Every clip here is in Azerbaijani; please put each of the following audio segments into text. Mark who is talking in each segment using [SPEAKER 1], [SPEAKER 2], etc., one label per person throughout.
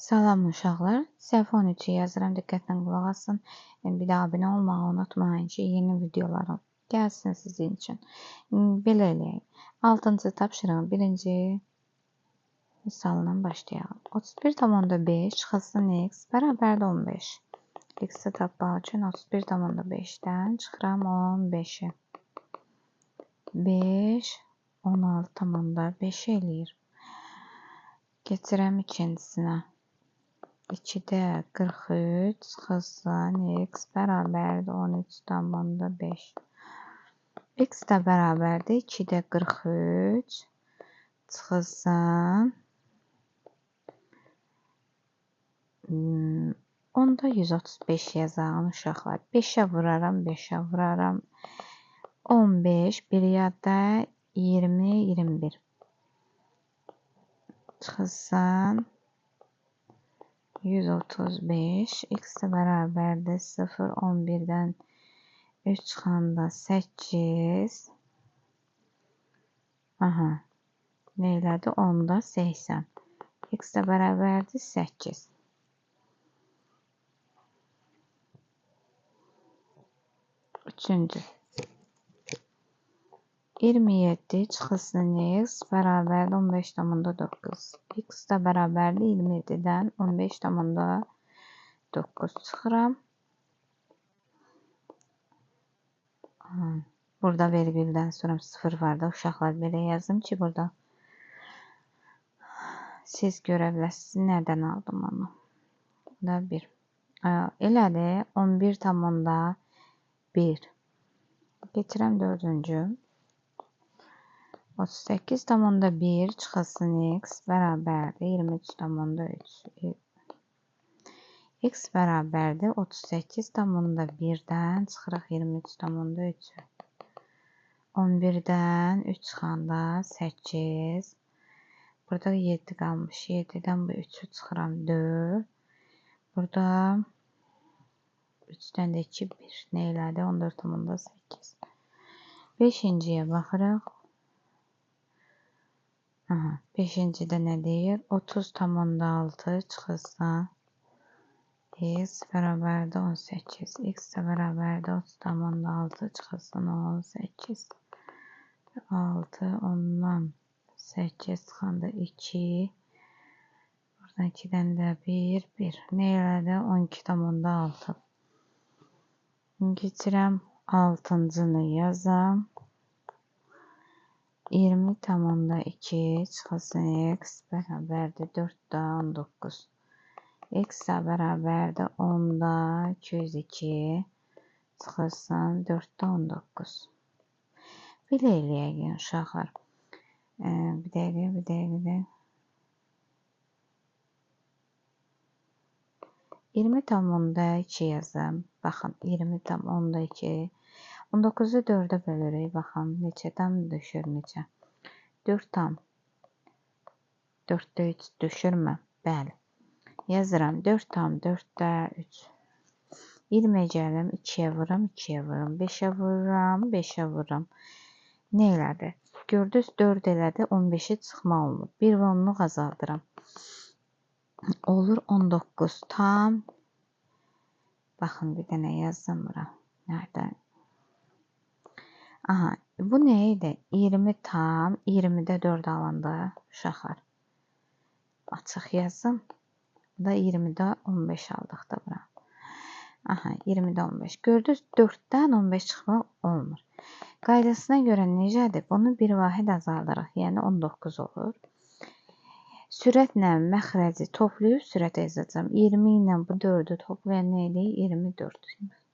[SPEAKER 1] Salam uşaqlar. Səhv 13-ü yazıram, diqqətlə qulaq asın. Bir də abunə olmağı unutmayın ki, yeni videolarım gəlsin sizin üçün. Belə eləyək. 6-cı tapşırığın birinci misalından başlayalım. 31,5 çıxılsın x bərabərdir 15. X-i tapmaq üçün 31,5-dən çıxıram 15-i. 5 16,5 eləyir. Keçirəm ikincisinə. 2-də 43 çıxılsın x bərabərdir 13,5. X də bərabərdir 2-də 43 çıxılsın 10-da 135 yazağın uşaqlar. 5-ə vuraram, 5-ə vuraram. 15, bir yadda 20, 21. Çıxılsın 135, x də bərabərdir 0, 11-dən 3 çıxanda 8. Aha, nə elədi? 10-da 80. X də bərabərdir 8. Üçüncü. 27 çıxılsın x bərabərdir 15,9. X də bərabərdir 27-dən 15,9 çıxıram. Burada vergüldən sonra 0 var da uşaqlar belə yazım ki, burada siz görə biləsiniz nədən aldım onu. Bu da 1. Elədi 11,1. Keçirəm 4-cü. 38,1 çıxılsın x bərabərdir 23,3. X bərabərdir 38,1-dən çıxırıq 23,3. 11-dən 3 çıxanda 8. Burada 7 qalmış. 7-dən bu 3-ü çıxıram 4. Burada 3-dən də 2, 1. Nə elədi? 14,8. 5-ciyə baxırıq. 5-cidə nə deyir? 30,6 çıxılsın x bərabərdir 18. X də bərabərdir 30,6 çıxılsın 18. 6, 10-dan 8 çıxanda 2. Buradan 2-dən də 1, 1. Nə elədi? 12,6. Keçirəm 6-cını yazam. 20,2 çıxılsın x bərabərdir 4,19. X də bərabərdir 10-da 202 çıxılsın 4,19. Belə eləyək uşaqlar. Bir dəqiqə. 20,2 yazım. Baxın 20,2. 19-u 4-ə bölürük. Baxın neçədən düşür necə. 4 4-də 3 düşürmü? Bəli. Yazıram 4,4-də 3. 20-yə gəlim 2-yə vuram, 2-yə vuram. 5-ə vuram, 5-ə vuram. Nə elədi? Gördünüz 4 elədi, 15-i çıxmaq olmur. 1 və 10-luq azaldıram. Olur 19 tam. Baxın bir dənə yazdım bura. Nereden? Aha, bu nə idi? 20 tam, 20-də 4 alanda uşaqlar. Açıq yazdım. Bu da 20-də 15 aldıq da bura. Aha, 20-də 15. Gördünüz 4-dən 15 çıxmaq olmur. Qaydasına görə necədir? Bunu bir vahid azaldırıq. Yəni 19 olur. Sürətlə məxrəci toplayıb sürətə yazacağım. 20 ilə bu 4-ü toplayan nə eləyir? 24.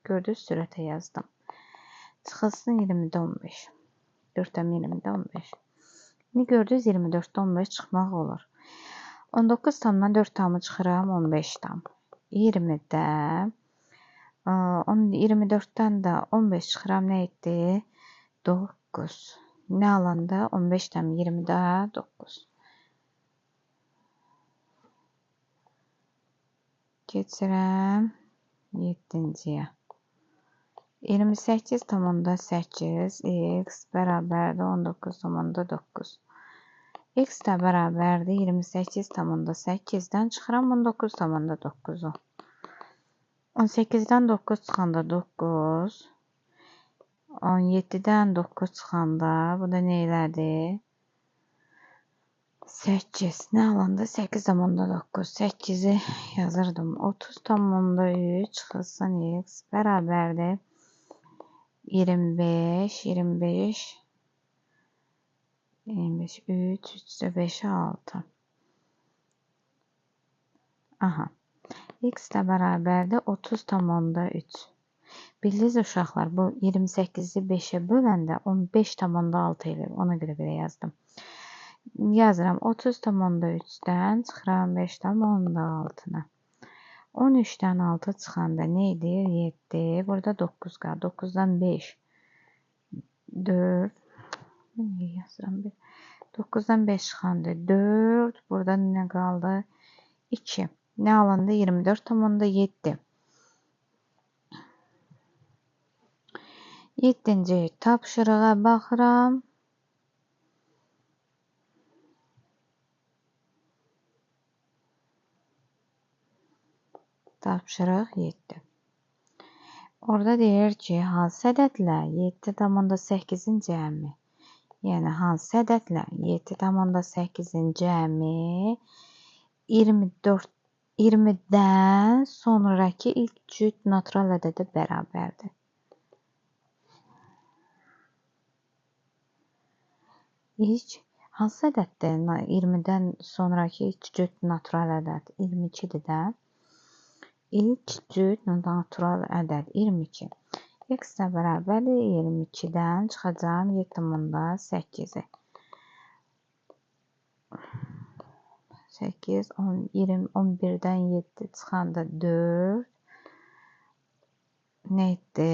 [SPEAKER 1] Gördünüz sürətə yazdım. Çıxılsın 20-də 15. 4-dən 20-də 15. İndi gördünüz 24-də 15 çıxmaq olur. 19 tamdan 4 tamı çıxıram 15 tam. 20-də 24-dən də 15 çıxıram nə etdi? 9. Nə alanda? 15-dən 20-də 9. Keçirəm 7-ciyə. 28,8 x bərabərdir 19,9. X də bərabərdir 28,8-dən çıxıram 19,9-u. 18-dən 9 çıxanda 9. 17-dən 9 çıxanda bu da nə elədi? 8. Nə alanda? 8,9. 8-i yazırdım. 30,3 çıxılsın X bərabərdir 25, 25, 25, 3, 3 5, 6. Aha. X də bərabərdir 30,3. Bildiniz uşaqlar, bu 28-i 5-ə böləndə 15,6 edir. Ona görə belə yazdım. Yazıram 30,3-dən çıxıram 5,6-na. 13-dən 6 çıxanda nə edir? 7. Burada 9 qalır. 9-dan 5. 4. Yazıram 1. 9-dan 5 çıxanda 4. Burada nə qaldı? 2. Nə alanda? 24,7. 7-ci tapşırığa baxıram. Tapşırıq 7. Orada deyir ki, hansı ədədlə 7,8-in cəmi? Yəni, hansı ədədlə 7,8-in cəmi 20-dən sonraki ilk cüt natural ədədə bərabərdir. Hansı ədəddir 20-dən sonraki ilk cüt natural ədəd? 22-dir də. İlk cüt natural ədəd 22. X də bərabərdir 22-dən çıxacağım 7,8-i. 8, 10, 20, 11-dən 7 çıxanda 4. Nə etdi?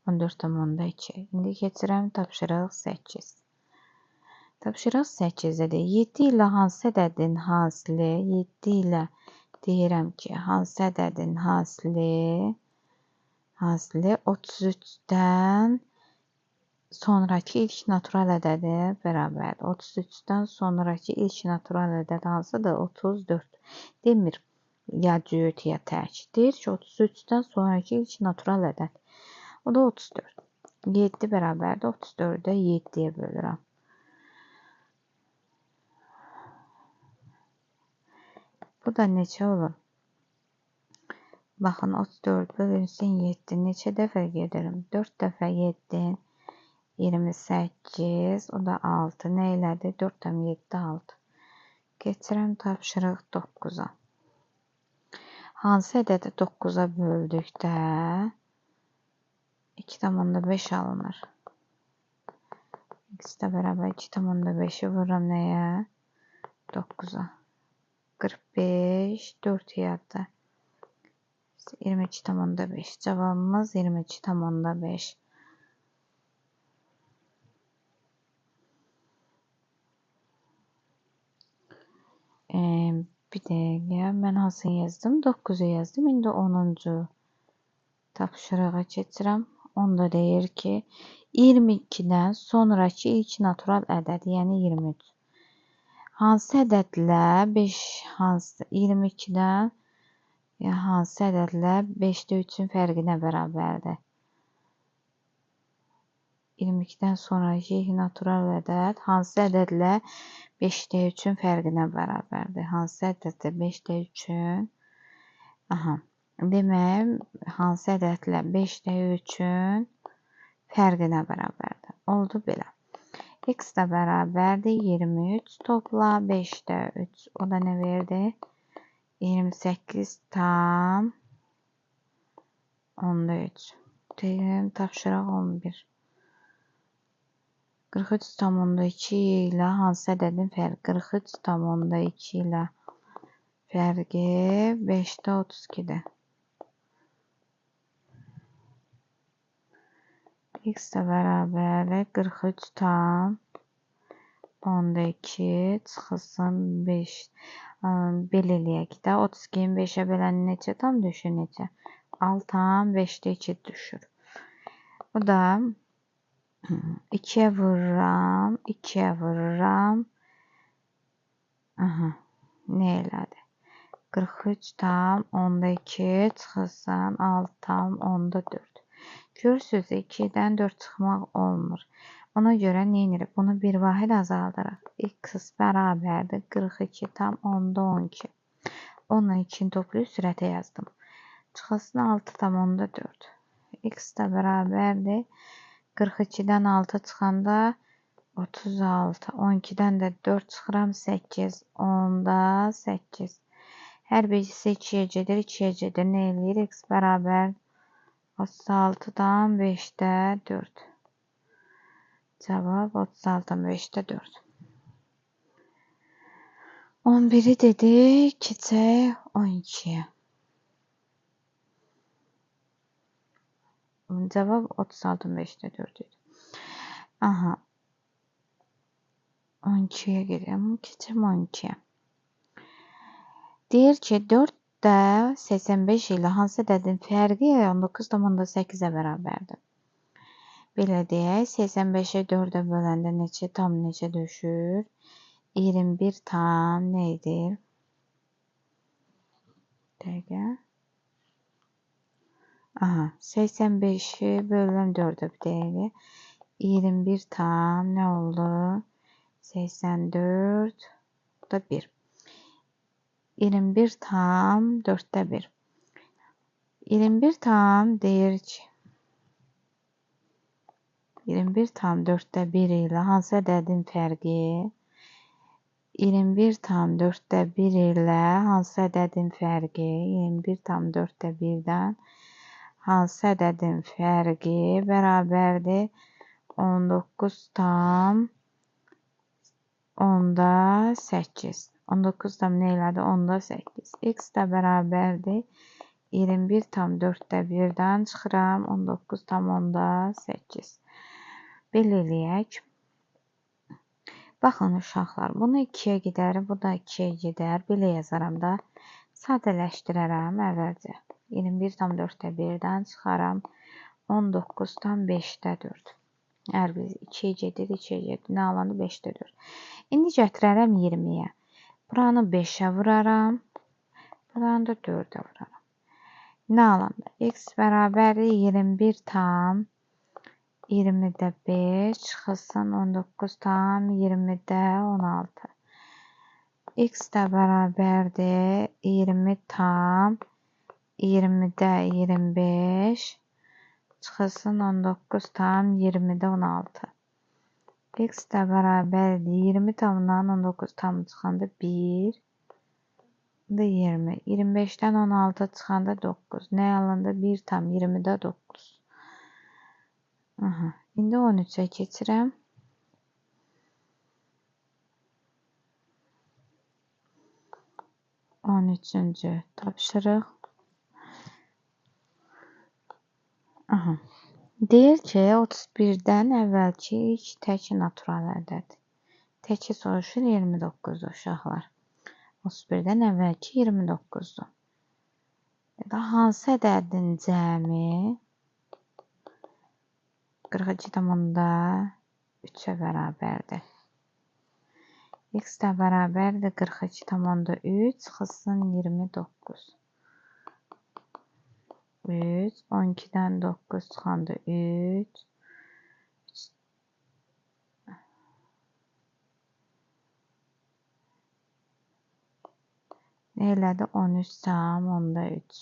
[SPEAKER 1] 14,2. İndi keçirəm tapşırıq 8. Tapşırıq 8-də 7 ilə hansı ədədin hasili? 7 ilə deyirəm ki, hansı ədədin hasili? Hasili 33-dən sonraki ilk natural ədədə bərabərdir. 33-dən sonraki ilk natural ədəd hansıdır? 34. Demir ya cüt ya tək. Deyir ki, 33-dən sonraki ilk natural ədəd. O da 34. 7 bərabərdir. 34-də 7-yə bölürəm. Bu da neçə olur? Baxın, 34 bölünsün 7. Neçə dəfə gedirim? 4 dəfə 7. 28. O da 6. Nə elədi? 4,7, 6. Keçirəm tapşırıq 9-a. Hansı ədədi 9-a böldükdə 2,5 alınır? X də bərabər 2,5-i vururam nəyə? 9-a. 45, 4 yadda. 22,5. Cavabımız 22,5. Bir dəqiqə, mən hansını yazdım? 9-u yazdım. İndi 10-cu tapşırığa keçirəm. Onda deyir ki, 22-dən sonraki ilk natural ədəd, yəni 23. Hansı ədədlə 5, hansı 22-dən hansı ədədlə 5-də 3-ün fərqinə bərabərdir? 22-dən sonraki ilk natural ədəd hansı ədədlə 5-də 3-ün fərqinə bərabərdir? Hansı ədədlə 5-də 3-ün? Aha. Demək, hansı ədədlə 5-də 3-ün fərqinə bərabərdir? Oldu belə. X də bərabərdir 23 topla 5-də 3. O da nə verdi? 28 tam 10-da 3. Deyirəm, tapşırıq 11. 43,2 ilə hansı ədədin fərqi? 43,2 ilə fərqi 5-də 32-dir. X də bərabərdir 43 tam 10-da 2 çıxılsın 5. Belə eləyək də 32-nin 5-ə böləni neçə tam düşür? Neçə? 6 tam 5-də 2 düşür. Bu da 2'yə vururam, 2'yə vururam. Aha, nə elədi? 43 tam, onda 2 çıxırsan, 6 tam, onda 4. Görürsünüz, 2'dən 4 çıxmaq olmur. Ona görə nə edirik? Bunu bir vahid azaldırıq. X bərabərdir 42 tam, onda 12. Onunla 2'ni toplayıb sürətə yazdım. Çıxılsın 6 tam, onda 4. X da bərabərdir 42'dən 6 çıxanda 36. 12'dən də 4 çıxıram 8. Onda 8. Hər birisi 2'yə gedir, 2'yə gedir. Nə eləyir? X bərabər 36'dan 5'də 4. Cavab 36'dan 5'də 4. 11'i dedik, keçək 12'yə. Cavab 36'dan 5'də 4 idi. Aha. 12'yə gedirəm. Keçəm 12'yə. Deyir ki, 4 də 85 ilə hansı ədədin fərqi 19,8-ə bərabərdir. Belə deyək, 85'ə 4'ə böləndə neçə tam neçə düşür? 21 tam nə edir? Dəqiqə. Aha, 85'i bölürəm 4'ə bir dəqiqə. 21 tam nə oldu? 84 da 1. 21 tam 4'də 1. 21 tam deyir ki, 21 tam 4'də 1 ilə hansı ədədin fərqi? 21 tam 4'də 1 ilə hansı ədədin fərqi? 21 tam 4'də 1'dən hansı ədədin fərqi bərabərdir? 19 tam onda 8. 19 tam nə elədi? Onda 8. X da bərabərdir. 21 tam 4'də 1'dən çıxıram. 19 tam onda 8. Belə eləyək. Baxın uşaqlar, bunu 2'yə gedər, bu da 2'yə gedər. Belə yazaram da. Sadələşdirərəm əvvəlcə. 21 tam 4'də 1'dən çıxaram. 19 tam 5'də 4. Hər bir 2'yə gedir, 2'yə gedir. Nə alanı 5'də 4. İndi gətirərəm 20'yə. Buranı 5'ə vuraram. Buranı da 4'ə vuraram. Nə alanda? X bərabərdir 21 tam 20'də 5 çıxılsın 19 tam 20'də 16. X da bərabərdir 20 tam 20'də 25 çıxılsın 19 tam 20'də 16. X da bərabərdir 20 tamdan 19 tam çıxanda 1 da 20. 25'dən 16 çıxanda 9. Nə alındı? 1 tam 20'də 9. Aha. İndi 13'ə keçirəm. 13-cü tapşırıq. Aha. Deyir ki, 31'dən əvvəlki ilk tək natural ədəd. Təki soruşur 29'dur uşaqlar. 31'dən əvvəlki 29'dur. Hansı ədədin cəmi 42 tamında 3'ə bərabərdir. X da bərabərdir 42 tamında 3 çıxılsın 29. 3, 12'dən 9 çıxanda 3. Nə elədi? 13 tam onda 3.